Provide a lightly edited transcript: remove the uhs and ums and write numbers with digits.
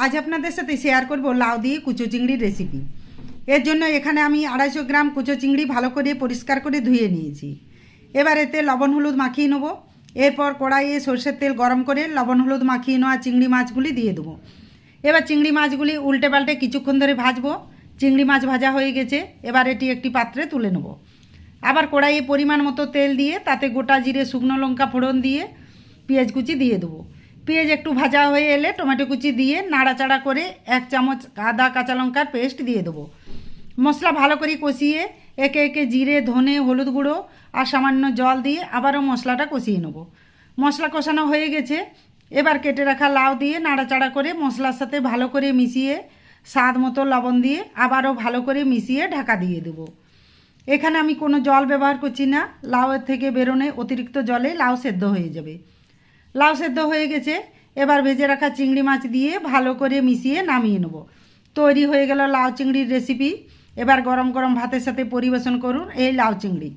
আজ আপনাদের সাথে শেয়ার করব লাউ দিয়ে কুচো চিংড়ির রেসিপি। এর জন্য এখানে আমি 250 গ্রাম কুচো চিংড়ি ভালো করে পরিষ্কার করে ধুয়ে নিয়েছি। এবার এতে লবণ হলুদ মাখিয়ে নেব। এরপর কড়াইয়ে সরষের তেল গরম করে লবণ হলুদ মাখিয়ে নেওয়া চিংড়ি মাছগুলি দিয়ে দেবো। এবার চিংড়ি মাছগুলি উল্টে পাল্টে কিছুক্ষণ ধরে ভাজবো। চিংড়ি মাছ ভাজা হয়ে গেছে, এবার এটি একটি পাত্রে তুলে নেব। আবার কড়াইয়ে পরিমাণ মতো তেল দিয়ে তাতে গোটা জিরে শুকনো লঙ্কা ফোড়ন দিয়ে পেঁয়াজ কুচি দিয়ে দেবো। পেঁয়াজ একটু ভাজা হয়ে এলে টমেটো কুচি দিয়ে নাড়াচাড়া করে 1 চামচ আদা কাঁচা লঙ্কার পেস্ট দিয়ে দেবো। মশলা ভালো করে কষিয়ে একে একে জিরে ধনে হলুদ গুঁড়ো আর সামান্য জল দিয়ে আবারও মশলাটা কষিয়ে নেব। মশলা কষানো হয়ে গেছে, এবার কেটে রাখা লাউ দিয়ে নাড়াচাড়া করে মশলার সাথে ভালো করে মিশিয়ে স্বাদ মতো লবণ দিয়ে আবারও ভালো করে মিশিয়ে ঢাকা দিয়ে দেবো। এখানে আমি কোনো জল ব্যবহার করছি না, লাউয়ের থেকে বেরোনে অতিরিক্ত জলে লাউ সেদ্ধ হয়ে যাবে। লাউ সেদ্ধ হয়ে গেছে, এবার ভেজে রাখা চিংড়ি মাছ দিয়ে ভালো করে মিশিয়ে নামিয়ে নেব। তৈরি হয়ে গেল লাউ চিংড়ির রেসিপি। এবার গরম গরম ভাতের সাথে পরিবেশন করুন এই লাউ চিংড়ি।